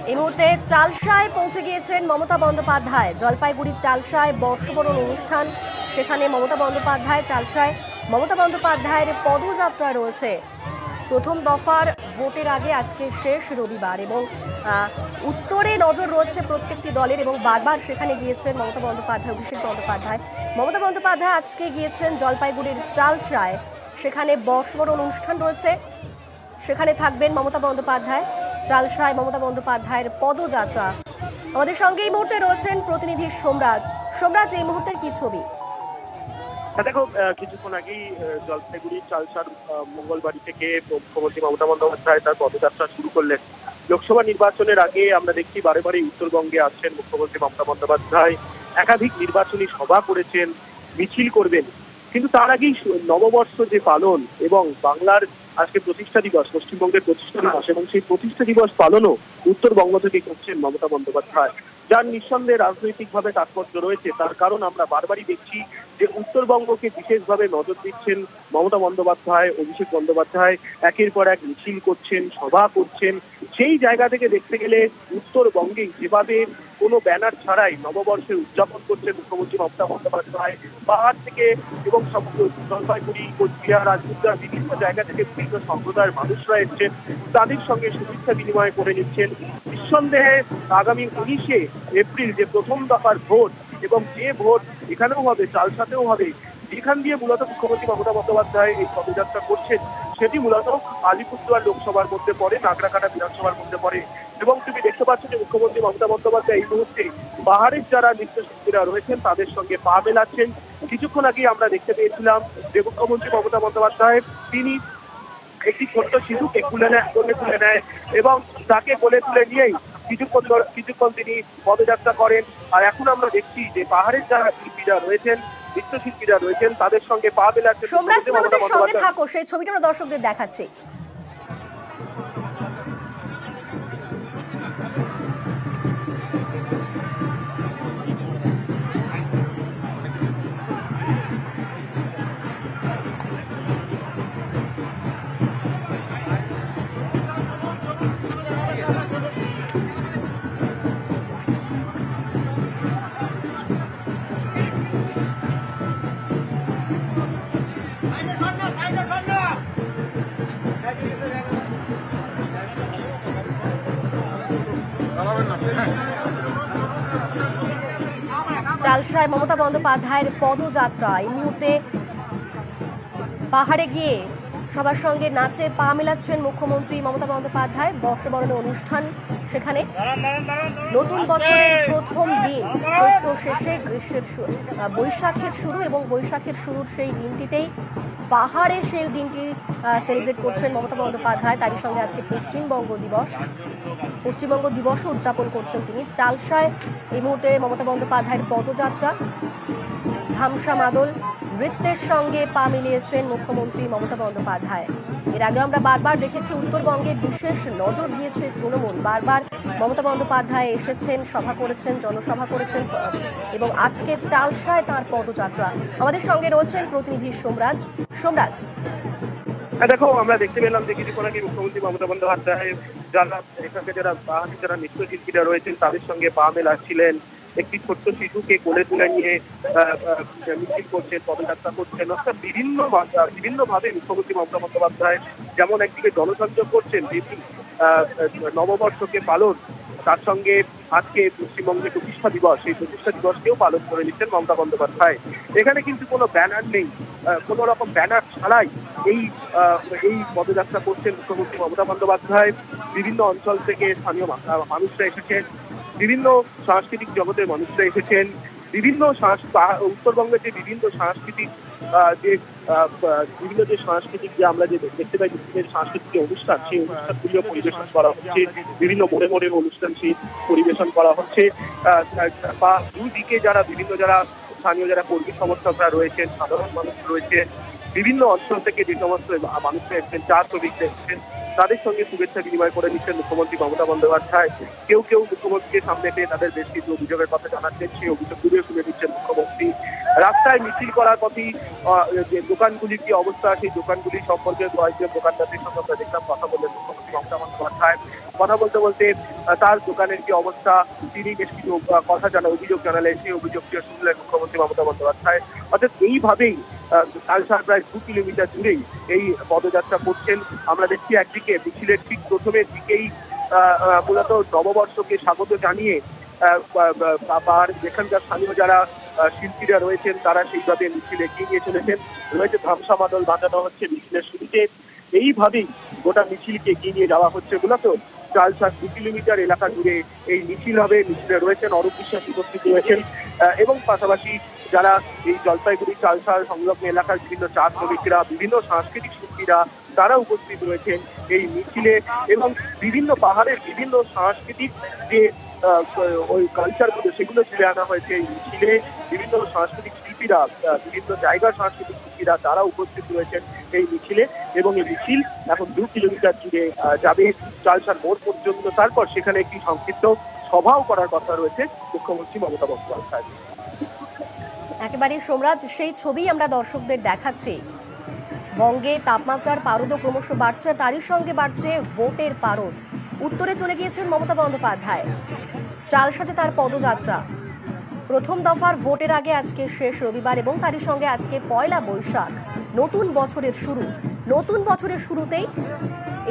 এই মুহূর্তে চালসায় পৌঁছে গিয়েছেন মমতা বন্দ্যোপাধ্যায়। জলপাইগুড়ির চালসায় বর্ষবরণ অনুষ্ঠান, সেখানে মমতা বন্দ্যোপাধ্যায়। চালসায় মমতা বন্দ্যোপাধ্যায়ের পদযাত্রা রয়েছে। প্রথম দফার ভোটের আগে আজকে শেষ রবিবার এবং উত্তরে নজর রয়েছে প্রত্যেকটি দলের এবং বারবার সেখানে গিয়েছেন মমতা বন্দ্যোপাধ্যায়, অভিষেক বন্দ্যোপাধ্যায়। মমতা বন্দ্যোপাধ্যায় আজকে গিয়েছেন জলপাইগুড়ির চালসায়, সেখানে বর্ষবরণ অনুষ্ঠান রয়েছে, সেখানে থাকবেন মমতা বন্দ্যোপাধ্যায়। চালসায় মমতা বন্দ্যোপাধ্যায়ের পদযাত্রা। আমাদের সঙ্গে এই মুহূর্তে রয়েছেন প্রতিনিধি সোমরাজ। সোমরাজ, এই মুহূর্তের কি ছবি? দেখো, কিছুক্ষণ আগেই জলপাইগুড়ি চালসার মঙ্গলবাড়ি থেকে মুখ্যমন্ত্রী মমতা বন্দ্যোপাধ্যায় তার পদযাত্রা শুরু করলেন। লোকসভা নির্বাচনের আগে আমরা দেখছি বারে বারে উত্তরবঙ্গে আসছেন মুখ্যমন্ত্রী মমতা বন্দ্যোপাধ্যায়, একাধিক নির্বাচনী সভা করেছেন, মিছিল করবেন। কিন্তু তার আগেই নববর্ষ যে পালন এবং বাংলার আজকে প্রতিষ্ঠা দিবস, পশ্চিমবঙ্গের প্রতিষ্ঠা দিবস, এবং সেই প্রতিষ্ঠা দিবস পালনও উত্তরবঙ্গ থেকে করছেন মমতা বন্দ্যোপাধ্যায়, যার নিঃসন্দেহে রাজনৈতিকভাবে তাৎপর্য রয়েছে। তার কারণ আমরা বারবারই দেখছি যে উত্তরবঙ্গকে বিশেষভাবে নজর দিচ্ছেন মমতা বন্দ্যোপাধ্যায়, অভিষেক বন্দ্যোপাধ্যায়, একের পর এক মিছিল করছেন, সভা করছেন। সেই জায়গা থেকে দেখতে গেলে উত্তরবঙ্গে যেভাবে কোনো ব্যানার ছাড়াই নববর্ষের উদযাপন করছেন মুখ্যমন্ত্রী মমতা বন্দ্যোপাধ্যায়, পাহাড় থেকে এবং জলপাইগুড়ি, কোচবিহার, আলিপুরদুয়ার বিভিন্ন জায়গা থেকে বিভিন্ন সম্প্রদায়ের মানুষরা এসছেন, তাদের সঙ্গে শুভেচ্ছা বিনিময় করে নিচ্ছেন। নিঃসন্দেহে আগামী 19শে এপ্রিল যে প্রথম দফার ভোট, এবং যে ভোট এখানেও হবে, চালসাতেও হবে, যেখান দিয়ে মূলত মুখ্যমন্ত্রী মমতা বন্দ্যোপাধ্যায় এই পদযাত্রা করছেন, সেটি মূলত আলিপুরদুয়ার লোকসভার মধ্যে পড়ে, নাগরাকাটা বিধানসভার মধ্যে পড়ে। এবং তুমি দেখতে পাচ্ছ যে মুখ্যমন্ত্রী মমতা বন্দ্যোপাধ্যায় এই মুহূর্তে পাহাড়ের যারা নৃত্যশিল্পীরা রয়েছেন তাদের সঙ্গে পা মেলাচ্ছেন। কিছুক্ষণ আগে আমরা দেখতে পেয়েছিলাম যে মুখ্যমন্ত্রী মমতা বন্দ্যোপাধ্যায় তিনি একটি ছোট্ট শিশুকে কোলে নেয় এবং তাকে কোলে তুলে নিয়েই কিছুক্ষণ তিনি পদযাত্রা করেন। আর এখন আমরা দেখছি যে পাহাড়ের যারা শিল্পীরা রয়েছেন, নৃত্যশিল্পীরা রয়েছেন, তাদের সঙ্গে পা মেলাচ্ছে। সোমরাজ, তুমি আমাদের সঙ্গে থাকো, সেই ছবিটা আমরা দর্শকদের দেখাচ্ছি। চালসায় মমতা বন্দ্যোপাধ্যায়ের পদযাত্রা। এই মুহূর্তে পাহাড়ে গিয়ে সবার সঙ্গে নাচে পা মেলাচ্ছেন মুখ্যমন্ত্রী মমতা বন্দ্যোপাধ্যায়। বর্ষবরণের অনুষ্ঠান সেখানে। নতুন বছরের প্রথম দিন, চৈত্র শেষে বৈশাখের শুরু, এবং বৈশাখের শুরুর সেই দিনটিতেই পাহাড়ে সেই দিনটি সেলিব্রেট করছেন মমতা বন্দ্যোপাধ্যায়। তারই সঙ্গে আজকে পশ্চিমবঙ্গ দিবসও উদযাপন করছেন তিনি। চালসায় এই মুহূর্তে মমতা বন্দ্যোপাধ্যায়ের পদযাত্রা। ধামসা মাদল নৃত্যের সঙ্গে পা মিলিয়েছেন মুখ্যমন্ত্রী মমতা বন্দ্যোপাধ্যায়। এর আগে আমরা বারবার দেখেছি উত্তরবঙ্গে বিশেষ নজর দিয়েছে তৃণমূল। বারবার মমতা বন্দ্যোপাধ্যায় এসেছেন, সভা করেছেন, জনসভা করেছেন, এবং আজকে চালসায় তাঁর পদযাত্রা। আমাদের সঙ্গে রয়েছেন প্রতিনিধি সোমরাজ। দেখো, আমরা দেখতে পেলাম যে কিছুক্ষণ আগে মুখ্যমন্ত্রী মমতা বন্দ্যোপাধ্যায় এখানকার যারা নৃত্যশিল্পীরা রয়েছেন তাদের সঙ্গে পা মেলাচ্ছিলেন, একটি ছোট্ট শিশুকে কোলে তুলে নিয়ে মিছিল করছেন, পদযাত্রা করছেন। অর্থাৎ বিভিন্নভাবে মুখ্যমন্ত্রী মমতা বন্দ্যোপাধ্যায় যেমন একদিকে জনসংযোগ করছেন, নববর্ষকে পালন, তার সঙ্গে আজকে পশ্চিমবঙ্গের প্রতিষ্ঠা দিবস, সেই প্রতিষ্ঠা দিবসকেও পালন করে নিচ্ছেন মমতা বন্দ্যোপাধ্যায়। এখানে কিন্তু কোনো ব্যানার নেই, কোনো রকম ব্যানার ছাড়াই এই পদযাত্রা করছেন মুখ্যমন্ত্রী মমতা বন্দ্যোপাধ্যায়। বিভিন্ন অঞ্চল থেকে স্থানীয় মানুষরা এসেছেন, বিভিন্ন সাংস্কৃতিক জগতের মানুষরা এসেছেন, উত্তরবঙ্গের যে বিভিন্ন সাংস্কৃতিক যে আমরা যে দেখতে পাই বিভিন্ন সাংস্কৃতিক অনুষ্ঠান, সেই অনুষ্ঠানগুলিও পরিবেশন করা হচ্ছে। বিভিন্ন মোড়ে অনুষ্ঠান সেই পরিবেশন করা হচ্ছে। বা দুদিকে যারা স্থানীয় যারা কর্মী সমর্থকরা রয়েছেন, সাধারণ মানুষ রয়েছেন, বিভিন্ন অঞ্চল থেকে যে সমস্ত মানুষরা এসেছেন, চা শ্রমিকরা এসেছেন, তাদের সঙ্গে শুভেচ্ছা বিনিময় করে নিচ্ছেন মুখ্যমন্ত্রী মমতা বন্দ্যোপাধ্যায়। কেউ মুখ্যমন্ত্রীকে সামনে পেয়ে তাদের বেশ কিছু অভিযোগের কথা জানাচ্ছেন, সেই অভিযোগগুলিও শুনে নিচ্ছেন মুখ্যমন্ত্রী। রাস্তায় মিছিল করার পথেই যে দোকানগুলির কি অবস্থা, সেই দোকানগুলি সম্পর্কে কয়েকজন দোকানদারদের সঙ্গে আমরা দেখলাম কথা বললেন মুখ্যমন্ত্রী মমতা বন্দ্যোপাধ্যায়। কথা বলতে বলতে তার দোকানের কি অবস্থা তিনি বেশ কিছু কথা অভিযোগ জানালেন, সেই অভিযোগটিও শুনলেন মুখ্যমন্ত্রী মমতা বন্দ্যোপাধ্যায়। অর্থাৎ এইভাবেই তালসার প্রায় 2 কিলোমিটার জুড়েই এই পদযাত্রা করছেন। আমরা দেখছি একদিকে মিছিলের ঠিক প্রথমের দিকেই মূলত নববর্ষকে স্বাগত জানিয়ে আর যেখানকার স্থানীয় যারা শিল্পীরা রয়েছেন তারা সেইভাবে মিছিল এগিয়ে নিয়ে চলেছেন। রয়েছে ধামসা মাদল বাজানো হচ্ছে মিছিলের শুরুতে। এইভাবেই গোটা মিছিলকে এগিয়ে নিয়ে যাওয়া হচ্ছে। মূলত চালসার 2 কিলোমিটার এলাকা জুড়ে এই মিছিল হবে। মিছিলে রয়েছেন অরূপ বিশ্বাস উপস্থিত রয়েছেন এবং পাশাপাশি যারা এই জলপাইগুড়ি চালসার সংলগ্ন এলাকার বিভিন্ন চা শ্রমিকরা, বিভিন্ন সাংস্কৃতিক শিল্পীরা তারা উপস্থিত রয়েছেন এই মিছিলে। এবং বিভিন্ন পাহাড়ের বিভিন্ন সাংস্কৃতিক যে ওই কালচারগুলো সেগুলো তুলে আনা হয়েছে এই মিছিলে। বিভিন্ন সাংস্কৃতিক শিল্পীরা, বিভিন্ন জায়গার সাংস্কৃতিক শিল্পীরা তারা উপস্থিত রয়েছেন এই মিছিলে। এবং এই মিছিল এখন 2 কিলোমিটার জুড়ে যাবে চালসার মোড় পর্যন্ত। তারপর সেখানে একটি সংক্ষিপ্ত সভাও করার কথা রয়েছে মুখ্যমন্ত্রী মমতা বন্দ্যোপাধ্যায়। একেবারে সোমরাজ, সেই ছবি আমরা দর্শকদের দেখাচ্ছি। বঙ্গে তাপমাত্রার পারদও ক্রমশ বাড়ছে, তারই সঙ্গে বাড়ছে ভোটের পারদ। উত্তরে চলে গিয়েছেন মমতা বন্দ্যোপাধ্যায়। চালসাতে তার পদযাত্রা। প্রথম দফার ভোটের আগে আজকে শেষ রবিবার এবং তারই সঙ্গে আজকে পয়লা বৈশাখ, নতুন বছরের শুরু। নতুন বছরের শুরুতেই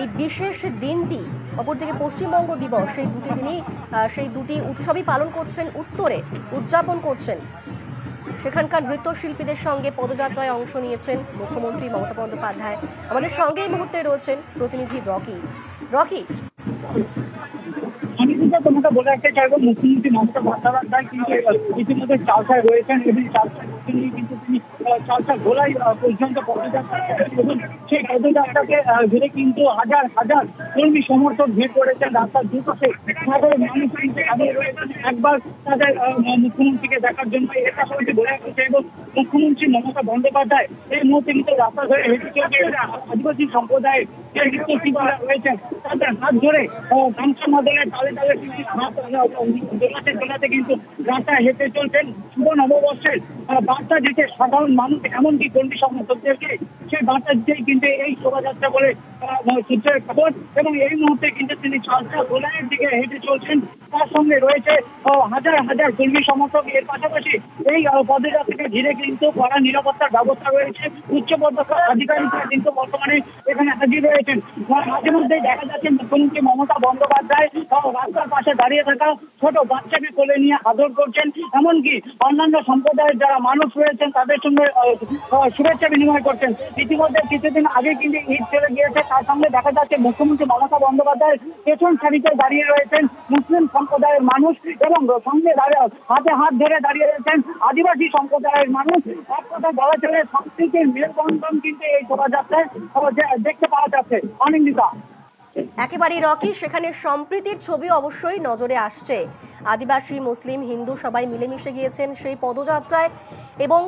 এই বিশেষ দিনটি, অপরদিকে পশ্চিমবঙ্গ দিবস, সেই দুটি উৎসবই পালন করছেন উত্তরে, উদযাপন করছেন। সেখানকার নৃত্যশিল্পীদের সঙ্গে পদযাত্রায় অংশ নিয়েছেন মুখ্যমন্ত্রী মমতা বন্দ্যোপাধ্যায়। আমাদের সঙ্গে এই মুহূর্তে রয়েছেন প্রতিনিধি রকি। আমি কিন্তু তোমাকে বলে রাখতে চাইবো, মুখ্যমন্ত্রী মমতা বন্দ্যোপাধ্যায় কিন্তু ইতিমধ্যে চালসায় রয়েছেন এবং চালসায় কিন্তু তিনি চালসা গোলাই পর্যন্ত পদযাত্রা এবং সেই পদযাত্রাকে ঘিরে কিন্তু হাজার হাজার কর্মী সমর্থক ভিড় করেছেন রাস্তার দুপাশে। সাধারণ মানুষ কিন্তু দাঁড়িয়ে রয়েছেন একবার তাদের মুখ্যমন্ত্রীকে দেখার জন্য। এটা সবাইকে বলে রাখতে চাইবো, মুখ্যমন্ত্রী মমতা বন্দ্যোপাধ্যায় এই মুহূর্তে কিন্তু রাস্তা ধরে হেঁটে চলছে আদিবাসী সম্প্রদায়ের যে নৃত্যশিল্পীরা রয়েছেন তাদের হাত ধরে ধামসা মাদলের তালে তালে দোলাতে কিন্তু রাস্তায় হেঁটে চলছেন। শুভ নববর্ষের বার্তা দিতে সাধারণ মানুষ, এমনকি কর্মী সমর্থকদেরকে সেই বার্তা দিতেই কিন্তু এই শোভাযাত্রা বলে সূত্রের খবর। এবং এই মুহূর্তে কিন্তু তিনি চালসা গোলাইয়ের দিকে হেঁটে চলছেন। তার সঙ্গে রয়েছে হাজার হাজার কর্মী সমর্থক। এর পাশাপাশি এই পদযাত্রাকে ঘিরে কিন্তু কড়া নিরাপত্তার ব্যবস্থা রয়েছে। উচ্চপদস্থ আধিকারিকরা কিন্তু বর্তমানে এখানে হাজির রয়েছেন। মাঝে মধ্যেই দেখা যাচ্ছে মুখ্যমন্ত্রী মমতা বন্দ্যোপাধ্যায় রাস্তার পাশে দাঁড়িয়ে থাকা ছোট বাচ্চাকে কোলে নিয়ে আদর করছেন। এমনকি অন্যান্য সম্প্রদায়ের যারা মানুষ রয়েছেন তাদের সঙ্গে শুভেচ্ছা বিনিময় করছেন। ইতিমধ্যে কিছুদিন আগে কিন্তু ঈদ চলে গিয়েছে, তার সঙ্গে দেখা যাচ্ছে মুখ্যমন্ত্রী মমতা বন্দ্যোপাধ্যায় পেছন সারিতে দাঁড়িয়ে রয়েছেন মুসলিম সম্প্রদায়ের মানুষ এবং সঙ্গে হাতে হাত ধরে দাঁড়িয়ে রয়েছেন আদিবাসী সম্প্রদায়ের মানুষ। এক কথা বলা চলে সংস্কৃতির মেলবন্ধন কিন্তু এই শোভাযাত্রায় দেখতে পাওয়া যাচ্ছে। অনিন্দিতা। একেবারেই রকি, সেখানে সম্প্রীতির ছবি অবশ্যই নজরে আসছে। আদিবাসী, মুসলিম, হিন্দু সবাই মিলেমিশে গিয়েছেন সেই পদযাত্রায় এবং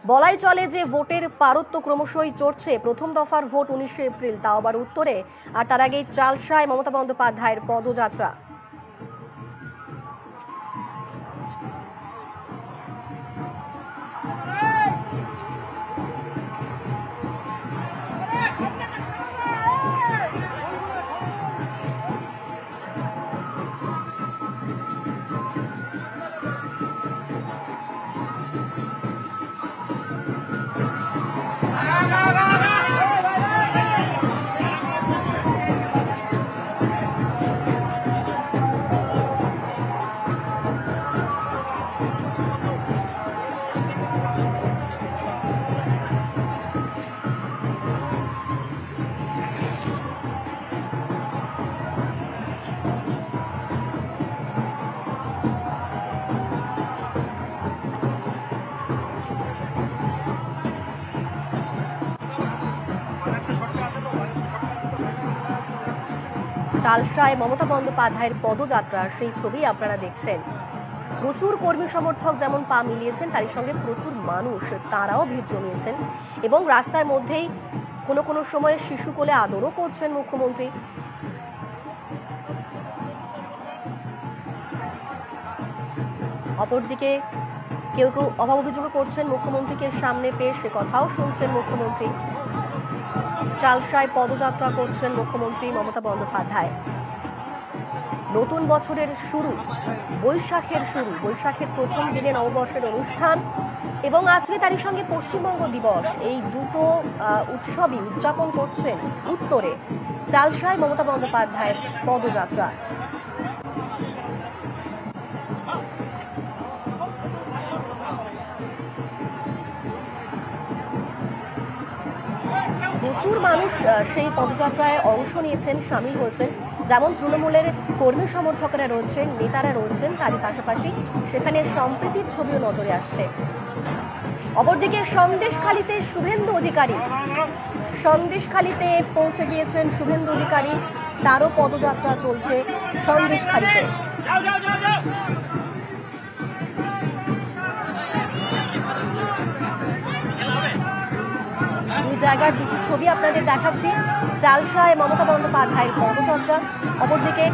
বলাই চলে যে ভোটের পারত্য ক্রমশই চড়ছে। প্রথম দফার ভোট 19শে এপ্রিল, তাও আবার উত্তরে, আর তার আগেই চালসায় মমতা বন্দ্যোপাধ্যায়ের পদযাত্রা। চালসায় মমতা বন্দ্যোপাধ্যায়ের পদযাত্রা, সেই ছবি আপনারা দেখছেন। প্রচুর কর্মী সমর্থক যেমন পা মিলিয়েছেন, তারই সঙ্গে প্রচুর মানুষ তারাও ভিড় জমিয়েছেন এবং রাস্তার মধ্যেই কোনো কোনো সময় শিশু কোলে আদরও করছেন মুখ্যমন্ত্রী। অপরদিকে কেউ কেউ অভাব অভিযোগ করছেন মুখ্যমন্ত্রীকে সামনে পেয়ে, সে কথাও শুনছেন মুখ্যমন্ত্রী। চালসায় পদযাত্রা করছেন মুখ্যমন্ত্রী মমতা বন্দ্যোপাধ্যায়। নতুন বছরের শুরু, বৈশাখের প্রথম দিনে নববর্ষের অনুষ্ঠান এবং আজকে তারই সঙ্গে পশ্চিমবঙ্গ দিবস, এই দুটো উৎসবই উদযাপন করছেন উত্তরে চালসায় মমতা বন্দ্যোপাধ্যায়ের পদযাত্রা। প্রচুর মানুষ সেই পদযাত্রায় অংশ নিয়েছেন, সামিল হয়েছেন। যেমন তৃণমূলের কর্মী সমর্থকরা রয়েছেন, নেতারা রয়েছেন, তারই পাশাপাশি সেখানে সম্প্রীতির ছবিও নজরে আসছে। অপরদিকে সন্দেশখালীতে পৌঁছে গিয়েছেন শুভেন্দু অধিকারী, তারও পদযাত্রা চলছে সন্দেশখালীতে। দুই জায়গার দুটি ছবি আপনাদের দেখাচ্ছি। চালসায় মমতা বন্দ্যোপাধ্যায়ের পদযাত্রা, অপরদিকে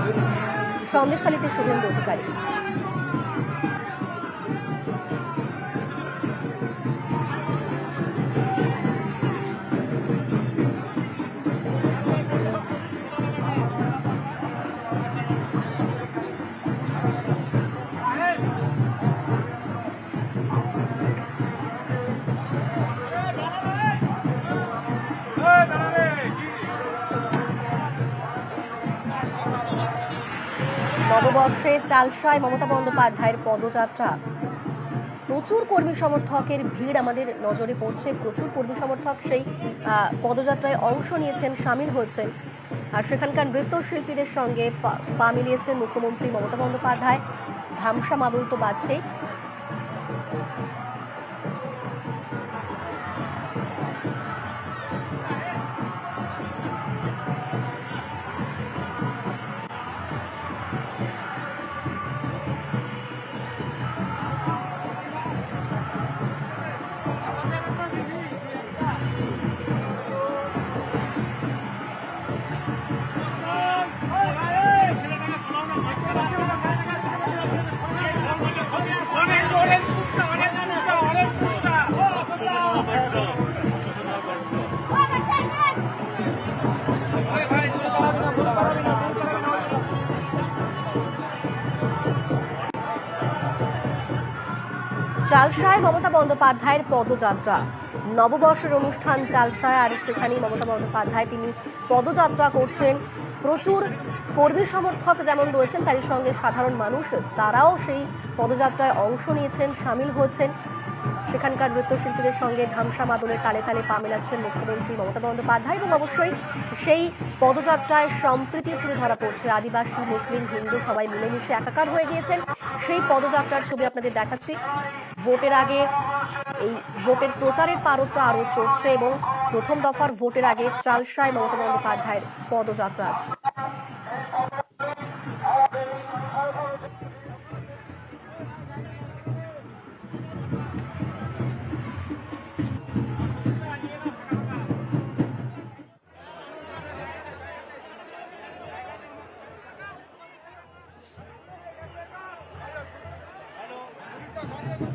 সন্দেশখালীতে শুভেন্দু অধিকারী। নববর্ষে চালসায় মমতা বন্দ্যোপাধ্যায়ের পদযাত্রা, প্রচুর কর্মী সমর্থকের ভিড় আমাদের নজরে পড়ছে। প্রচুর কর্মী সমর্থক সেই পদযাত্রায় অংশ নিয়েছেন, সামিল হয়েছেন। আর সেখানকার নৃত্যশিল্পীদের সঙ্গে পা মিলিয়েছেন মুখ্যমন্ত্রী মমতা বন্দ্যোপাধ্যায়। ধামসা মাদল তো বাজছে। চালসায় মমতা বন্দ্যোপাধ্যায়ের পদযাত্রা, নববর্ষের অনুষ্ঠান চালসায়, আর সেখানেই মমতা বন্দ্যোপাধ্যায় তিনি পদযাত্রা করছেন। প্রচুর কর্মী সমর্থক যেমন রয়েছেন, তারই সঙ্গে সাধারণ মানুষ, তারাও সেই পদযাত্রায় অংশ নিয়েছেন, সামিল হয়েছেন। সেখানকার নৃত্যশিল্পীদের সঙ্গে ধামসা মাদলের তালে তালে পা মেলাচ্ছেন মুখ্যমন্ত্রী মমতা বন্দ্যোপাধ্যায়। এবং অবশ্যই সেই পদযাত্রায় সম্প্রীতির ছবি ধরা পড়ছে। আদিবাসী, মুসলিম, হিন্দু সবাই মিলেমিশে একাকার হয়ে গিয়েছেন। সেই পদযাত্রার ছবি আপনাদের দেখাচ্ছি। ভোটের আগে এই ভোটের প্রচারের পারদটা আরও চড়ছে এবং প্রথম দফার ভোটের আগে চালসায় মমতা বন্দ্যোপাধ্যায়ের পদযাত্রা আছে। Hello.